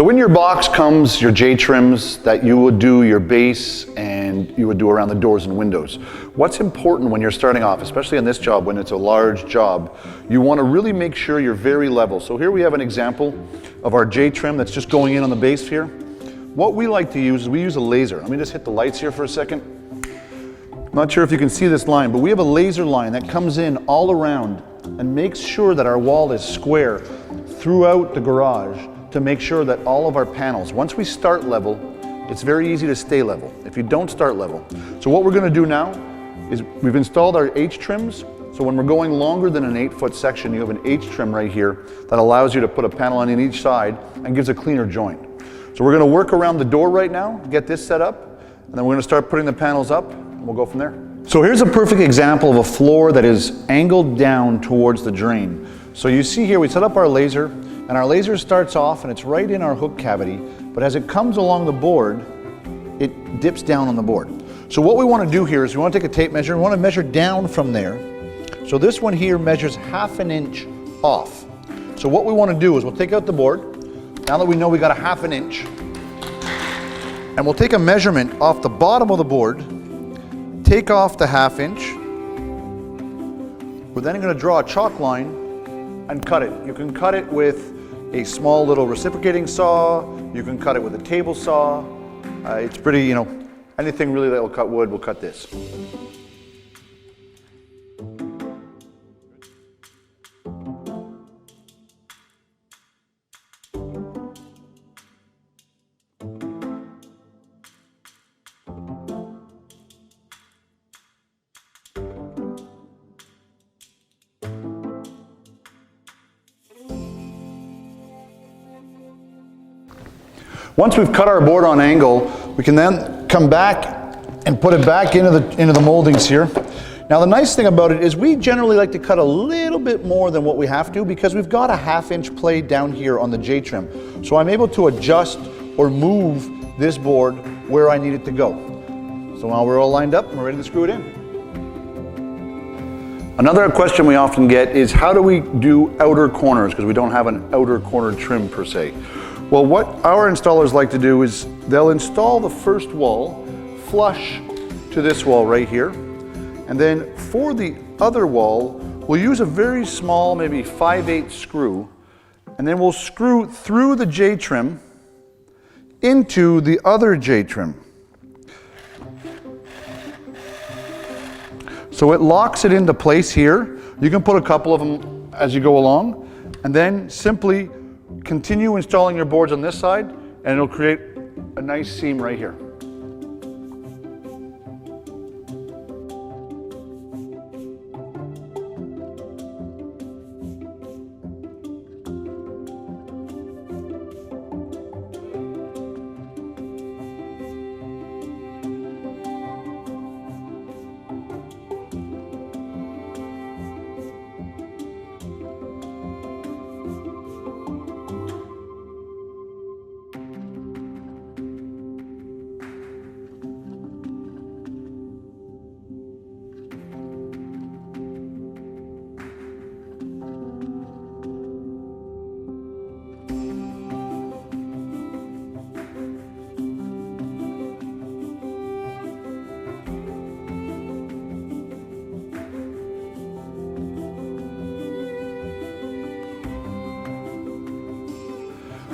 So in your box comes your J-trims that you would do your base and you would do around the doors and windows. What's important when you're starting off, especially on this job when it's a large job, you want to really make sure you're very level. So here we have an example of our J-trim that's just going in on the base here. What we like to use is we use a laser. Let me just hit the lights here for a second. I'm not sure if you can see this line, but we have a laser line that comes in all around and makes sure that our wall is square throughout the garage, to make sure that all of our panels, once we start level, it's very easy to stay level if you don't start level. So what we're going to do now is we've installed our H-trims. So when we're going longer than an 8-foot section, you have an H-trim right here that allows you to put a panel on each side and gives a cleaner joint. So we're going to work around the door right now, get this set up, and then we're going to start putting the panels up, and we'll go from there. So here's a perfect example of a floor that is angled down towards the drain. So you see here we set up our laser, and our laser starts off and it's right in our hook cavity, but as it comes along the board, it dips down on the board. So what we want to do here is we want to take a tape measure, we want to measure down from there. So this one here measures 1/2 inch off. So what we want to do is we'll take out the board, now that we know we got 1/2 inch, and we'll take a measurement off the bottom of the board, take off the 1/2 inch. We're then going to draw a chalk line and cut it. You can cut it with a small little reciprocating saw, you can cut it with a table saw. It's pretty, anything really that will cut wood will cut this. Once we've cut our board on angle, we can then come back and put it back into the moldings here. Now the nice thing about it is we generally like to cut a little bit more than what we have to because we've got a 1/2 inch plate down here on the J-trim. So I'm able to adjust or move this board where I need it to go. So now we're all lined up and we're ready to screw it in. Another question we often get is how do we do outer corners, because we don't have an outer corner trim per se. Well, what our installers like to do is they'll install the first wall flush to this wall right here. And then for the other wall, we'll use a very small, maybe 5/8 screw, and then we'll screw through the J-trim into the other J-trim. So it locks it into place here. You can put a couple of them as you go along, and then simply continue installing your boards on this side, and it'll create a nice seam right here.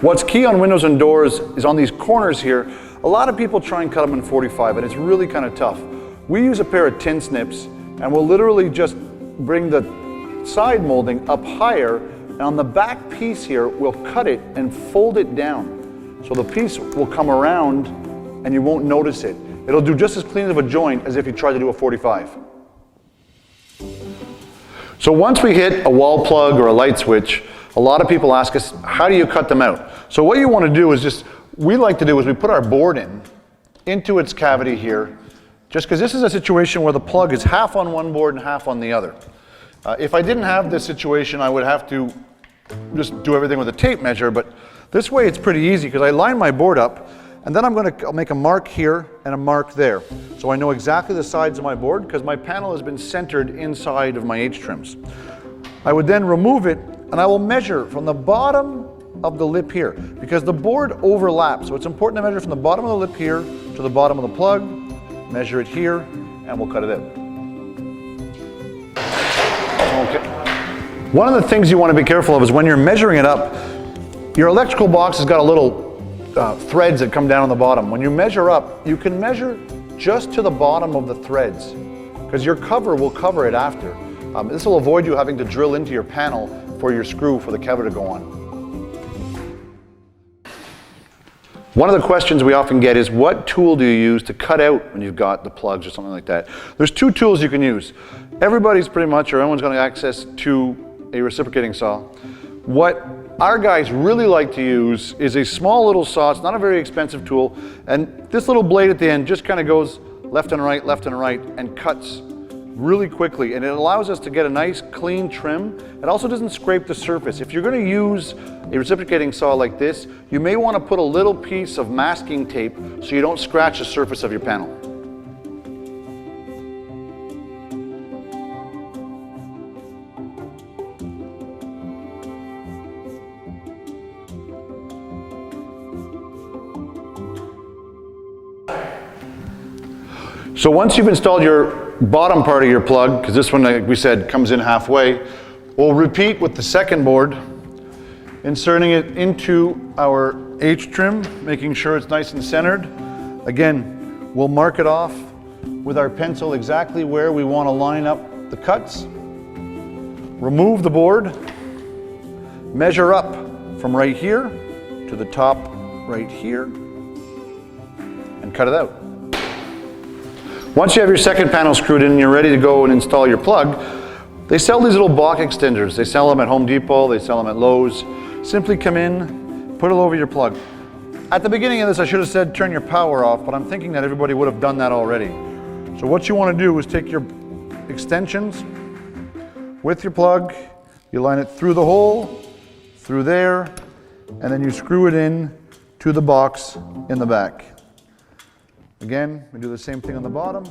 What's key on windows and doors is on these corners here, a lot of people try and cut them in 45 and it's really kind of tough. We use a pair of tin snips and we'll literally just bring the side molding up higher, and on the back piece here we'll cut it and fold it down. So the piece will come around and you won't notice it. It'll do just as clean of a joint as if you tried to do a 45. So once we hit a wall plug or a light switch, a lot of people ask us, how do you cut them out? So what you want to do is we like to do is we put our board into its cavity here, just because this is a situation where the plug is half on one board and half on the other. If I didn't have this situation, I would have to just do everything with a tape measure, but this way it's pretty easy because I line my board up, and then I'll make a mark here and a mark there. So I know exactly the sides of my board because my panel has been centered inside of my H-trims. I would then remove it and I will measure from the bottom of the lip here, because the board overlaps. So it's important to measure from the bottom of the lip here to the bottom of the plug, measure it here, and we'll cut it out. Okay. One of the things you want to be careful of is when you're measuring it up, your electrical box has got a little threads that come down on the bottom. When you measure up, you can measure just to the bottom of the threads, because your cover will cover it after. This will avoid you having to drill into your panel for your screw for the cover to go on. One of the questions we often get is, what tool do you use to cut out when you've got the plugs or something like that? There's two tools you can use. Everybody's pretty much, or everyone's going to access to a reciprocating saw. What our guys really like to use is a small little saw. It's not a very expensive tool, and this little blade at the end just kind of goes left and right, and cuts really quickly, and it allows us to get a nice clean trim. It also doesn't scrape the surface. If you're going to use a reciprocating saw like this, you may want to put a little piece of masking tape so you don't scratch the surface of your panel. So once you've installed your bottom part of your plug, because this one, like we said, comes in halfway, we'll repeat with the second board, inserting it into our H-trim, making sure it's nice and centered. Again, we'll mark it off with our pencil exactly where we want to line up the cuts. Remove the board, measure up from right here to the top right here, and cut it out. Once you have your second panel screwed in and you're ready to go and install your plug, they sell these little block extenders. They sell them at Home Depot, they sell them at Lowe's. Simply come in, put it over your plug. At the beginning of this, I should have said turn your power off, but I'm thinking that everybody would have done that already. So what you want to do is take your extensions with your plug, you line it through the hole, through there, and then you screw it in to the box in the back. Again, we do the same thing on the bottom.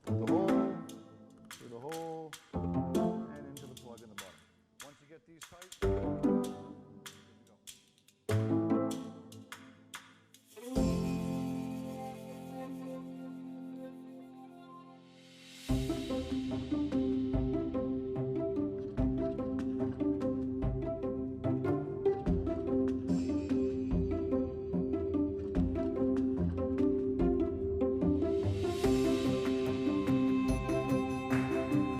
Through the hole, and into the plug in the bottom. Once you get these tight,